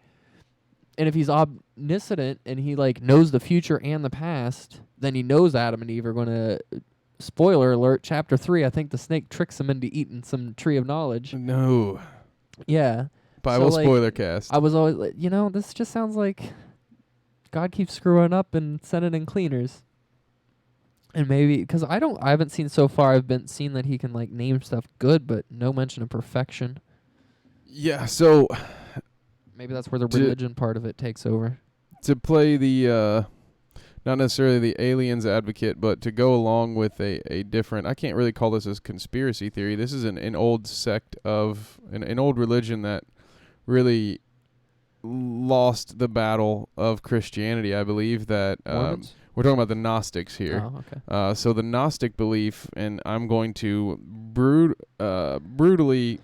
And if he's omniscient and he, like, knows the future and the past, then he knows Adam and Eve are going to, spoiler alert, chapter 3, I think the snake tricks him into eating some tree of knowledge. No. Yeah. Bible So, like, spoiler cast. I was always like, this just sounds like God keeps screwing up and sending in cleaners. And maybe, because I haven't seen so far, seen that he can, like, name stuff good, but no mention of perfection. Yeah, so Maybe that's where the religion part of it takes over. To play the, not necessarily the aliens advocate, but to go along with a different, I can't really call this a conspiracy theory. This is an old sect of, an old religion that really lost the battle of Christianity, I believe, that we're talking about the Gnostics here. Oh, okay. So the Gnostic belief, and I'm going to brutally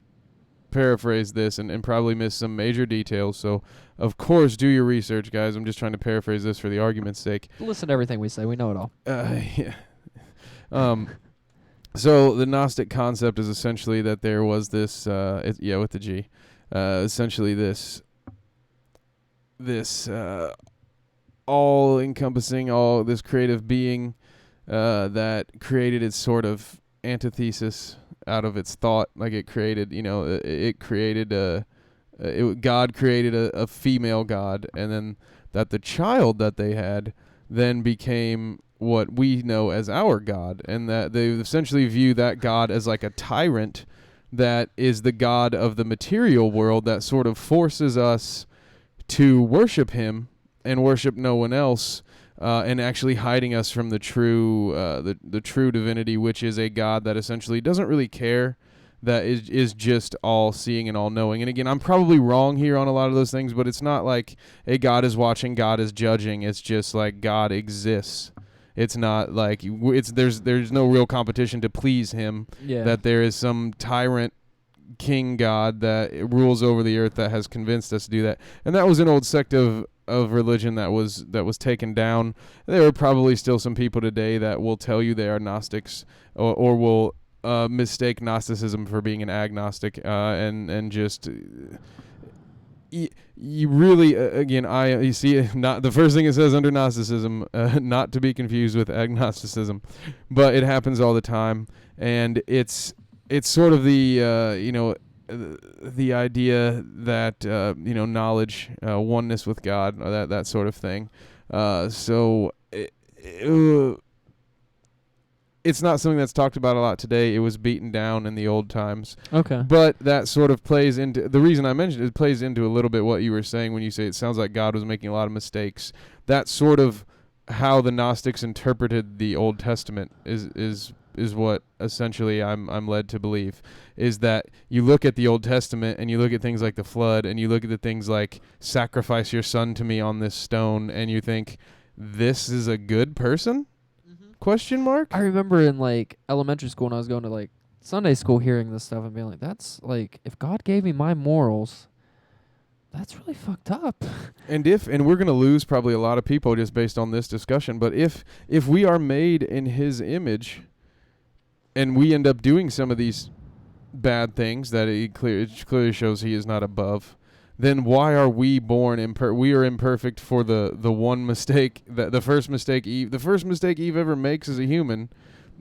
paraphrase this and probably miss some major details, so of course do your research, guys. I'm just trying to paraphrase this for the argument's sake. Listen to everything we say. We know it all. Yeah. So the Gnostic concept is essentially that there was this with the G, essentially this all-encompassing, all this creative being that created its sort of antithesis out of its thought. Like it created, God created a female God, and then that the child that they had then became what we know as our God, and that they essentially view that God as like a tyrant that is the God of the material world that sort of forces us to worship him and worship no one else, and actually hiding us from the true the true divinity, which is a God that essentially doesn't really care, that is just all-seeing and all-knowing. And again, I'm probably wrong here on a lot of those things, but it's not like a God is watching, God is judging. It's just like God exists. It's not like there's no real competition to please him. Yeah. That there is some tyrant king God that rules over the earth that has convinced us to do that. And that was an old sect of religion that was taken down. There are probably still some people today that will tell you they are Gnostics, or will mistake Gnosticism for being an agnostic, and just you really again, you see, not the first thing it says under Gnosticism, not to be confused with agnosticism, but it happens all the time, and it's sort of the the idea that knowledge, oneness with God, or that sort of thing. So it's not something that's talked about a lot today. It was beaten down in the old times. Okay. But that sort of plays into, the reason I mentioned it plays into a little bit what you were saying when you say it sounds like God was making a lot of mistakes. That's sort of how the Gnostics interpreted the Old Testament is is what essentially I'm led to believe, is that you look at the Old Testament and you look at things like the flood and you look at the things like sacrifice your son to me on this stone and you think this is a good person? Question mark? I remember in like elementary school when I was going to like Sunday school hearing this stuff and being like, that's like, if God gave me my morals, that's really fucked up. And we're going to lose probably a lot of people just based on this discussion, but if we are made in his image and we end up doing some of these bad things that it clearly shows he is not above, then why are we born we are imperfect for the one mistake, that the first mistake Eve ever makes as a human.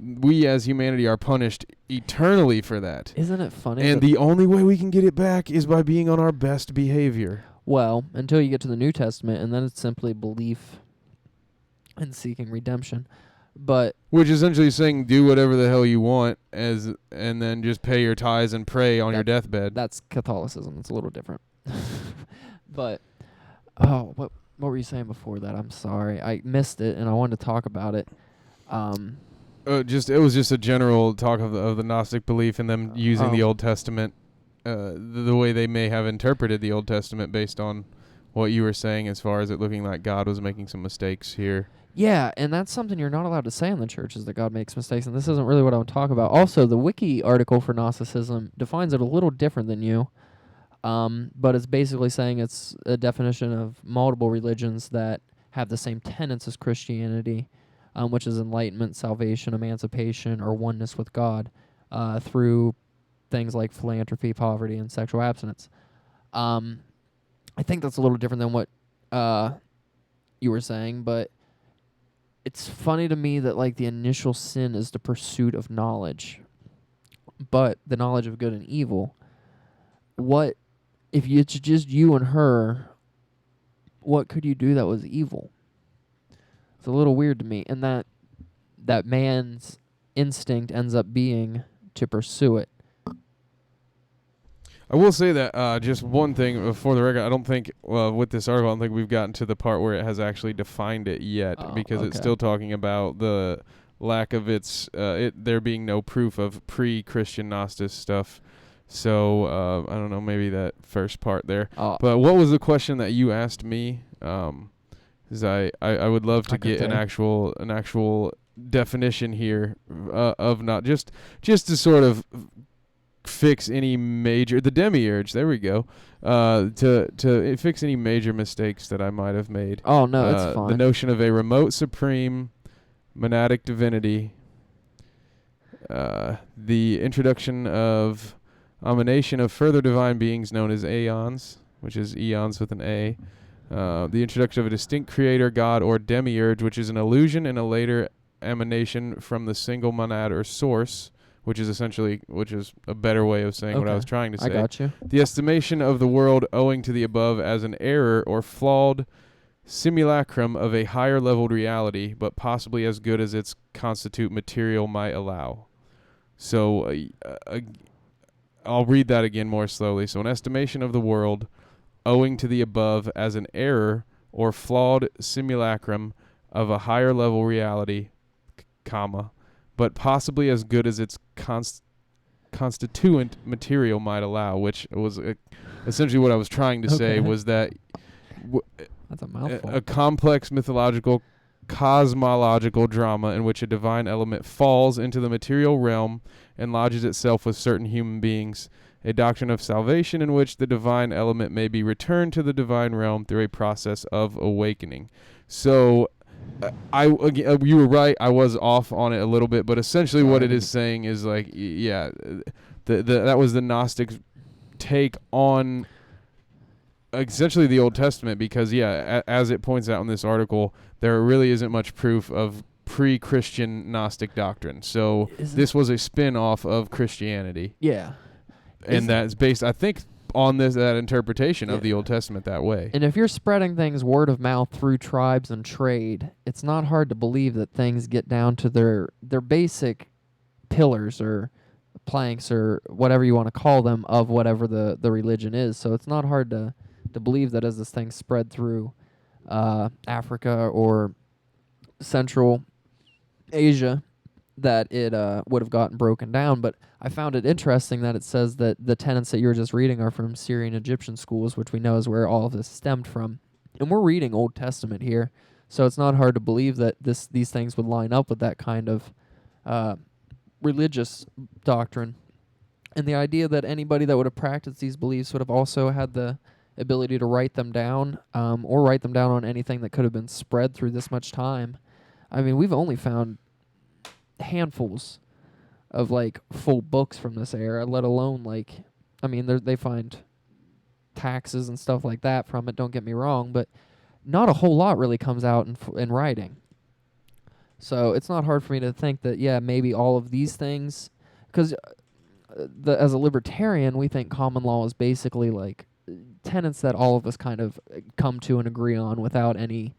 We as humanity are punished eternally for that. Isn't it funny? And the only way we can get it back is by being on our best behavior. Well, until you get to the New Testament, and then it's simply belief and seeking redemption. But which essentially is saying do whatever the hell you want and then just pay your tithes and pray on your deathbed. That's Catholicism. It's a little different. But what were you saying before that? I'm sorry. I missed it and I wanted to talk about it. It was just a general talk of the Gnostic belief and them using the Old Testament, the way they may have interpreted the Old Testament based on what you were saying, as far as it looking like God was making some mistakes here. Yeah, and that's something you're not allowed to say in the church, is that God makes mistakes, and this isn't really what I want to talk about. Also, the Wiki article for Gnosticism defines it a little different than you, but it's basically saying it's a definition of multiple religions that have the same tenets as Christianity, which is enlightenment, salvation, emancipation, or oneness with God through things like philanthropy, poverty, and sexual abstinence. I think that's a little different than what you were saying, but it's funny to me that like the initial sin is the pursuit of knowledge, but the knowledge of good and evil. What if it's just you and her? What could you do that was evil? It's a little weird to me, and that man's instinct ends up being to pursue it. I will say that just one thing for the record, I don't think with this article, I don't think we've gotten to the part where it has actually defined it yet, because it's still talking about the lack of there being no proof of pre-Christian Gnostic stuff. So I don't know, maybe that first part there. But what was the question that you asked me? Because I would love to get an actual definition here of not just to sort of fix any major the demiurge. There we go. To fix any major mistakes that I might have made. Oh no, it's fine. The notion of a remote supreme monadic divinity. The introduction of emanation of further divine beings known as aeons, which is eons with an A. The introduction of a distinct creator god or demiurge, which is an illusion and a later emanation from the single monad or source, which is a better way of saying what I was trying to say. I got you. The estimation of the world owing to the above as an error or flawed simulacrum of a higher leveled reality, but possibly as good as its constitute material might allow. So I'll read that again more slowly. So an estimation of the world owing to the above as an error or flawed simulacrum of a higher level reality, comma, but possibly as good as its constituent material might allow, which was essentially what I was trying to say, was that that's a mouthful. A complex mythological cosmological drama in which a divine element falls into the material realm and lodges itself with certain human beings, a doctrine of salvation in which the divine element may be returned to the divine realm through a process of awakening. So you were right, I was off on it a little bit, but essentially what it is saying is like, that was the Gnostic take on essentially the Old Testament, because as it points out in this article, there really isn't much proof of pre-Christian Gnostic doctrine. So this was a spin-off of Christianity. Yeah. And that's based, I think, on that interpretation of the Old Testament that way. And if you're spreading things word of mouth through tribes and trade, it's not hard to believe that things get down to their basic pillars or planks or whatever you want to call them of whatever the religion is. So it's not hard to believe that as this thing spread through Africa or Central Asia, that it would have gotten broken down. But I found it interesting that it says that the tenets that you were just reading are from Syrian Egyptian schools, which we know is where all of this stemmed from. And we're reading Old Testament here, so it's not hard to believe that these things would line up with that kind of religious doctrine. And the idea that anybody that would have practiced these beliefs would have also had the ability to write them down, or write them down on anything that could have been spread through this much time. I mean, we've only found handfuls of like full books from this era, let alone like, I mean, they find taxes and stuff like that from it, don't get me wrong, but not a whole lot really comes out in writing. So it's not hard for me to think that, yeah, maybe all of these things, because as a libertarian, we think common law is basically like tenets that all of us kind of come to and agree on without any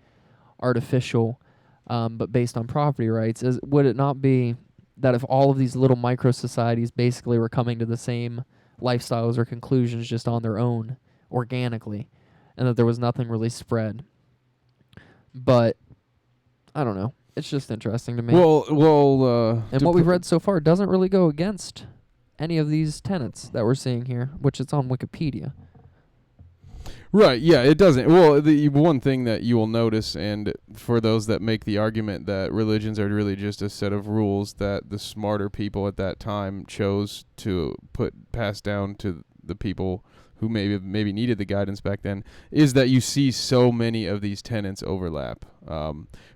artificial, but based on property rights. Would it not be that if all of these little micro societies basically were coming to the same lifestyles or conclusions just on their own organically, and that there was nothing really spread? But I don't know. It's just interesting to me. And what we've read so far doesn't really go against any of these tenets that we're seeing here, which it's on Wikipedia. Right, yeah, it doesn't. Well, the one thing that you will notice, and for those that make the argument that religions are really just a set of rules that the smarter people at that time chose to pass down to the people who maybe needed the guidance back then, is that you see so many of these tenets overlap.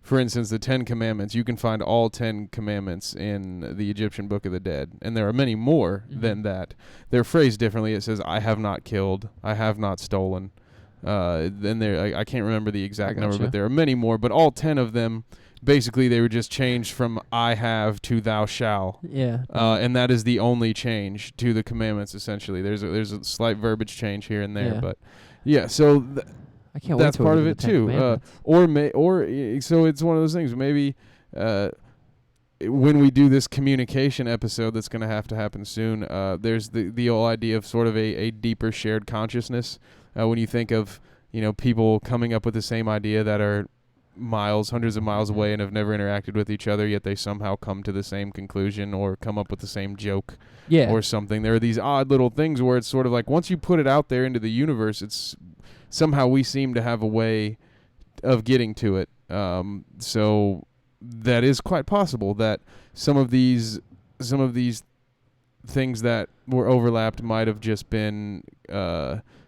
For instance, the 10 Commandments, you can find all 10 commandments in the Egyptian Book of the Dead, and there are many more than that. They're phrased differently. It says, I have not killed, I have not stolen. Then I can't remember the exact number, but there are many more, but all 10 of them, basically they were just changed from I have to thou shall. Yeah. And that is the only change to the commandments, essentially. There's a slight verbiage change here and there, but yeah, so I can't that's wait part of it too. So it's one of those things. Maybe when we do this communication episode that's going to happen soon, there's the whole idea of sort of a deeper shared consciousness. When you think of, people coming up with the same idea that are hundreds of miles away and have never interacted with each other, yet they somehow come to the same conclusion or come up with the same joke or something. There are these odd little things where it's sort of like once you put it out there into the universe, it's somehow we seem to have a way of getting to it. So that is quite possible that some of these things that were overlapped might have just been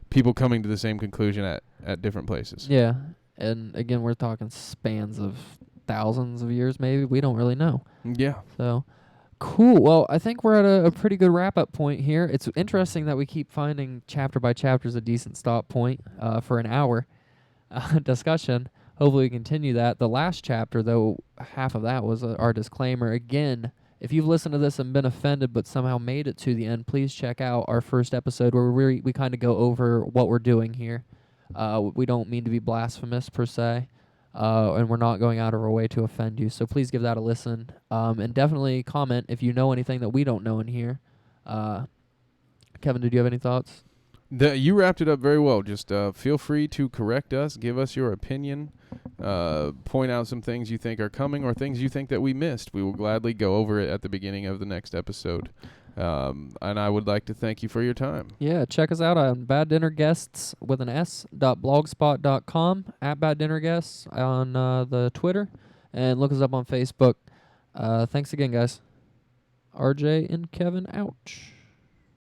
people coming to the same conclusion at different places. Yeah. And again, we're talking spans of thousands of years, maybe. We don't really know. Yeah. So, cool. Well, I think we're at a pretty good wrap-up point here. It's interesting that we keep finding chapter by chapter is a decent stop point for an hour discussion. Hopefully we continue that. The last chapter, though, half of that was our disclaimer. Again, if you've listened to this and been offended but somehow made it to the end, please check out our first episode where we kind of go over what we're doing here. We don't mean to be blasphemous per se, and we're not going out of our way to offend you. So please give that a listen, and definitely comment if you know anything that we don't know in here. Kevin, did you have any thoughts? You wrapped it up very well. Just feel free to correct us, give us your opinion, point out some things you think are coming or things you think that we missed. We will gladly go over it at the beginning of the next episode. And I would like to thank you for your time. Yeah, check us out on Bad Dinner Guests with an s.blogspot.com, at Bad Dinner Guests on the Twitter, and look us up on Facebook. Thanks again, guys. RJ and Kevin, ouch.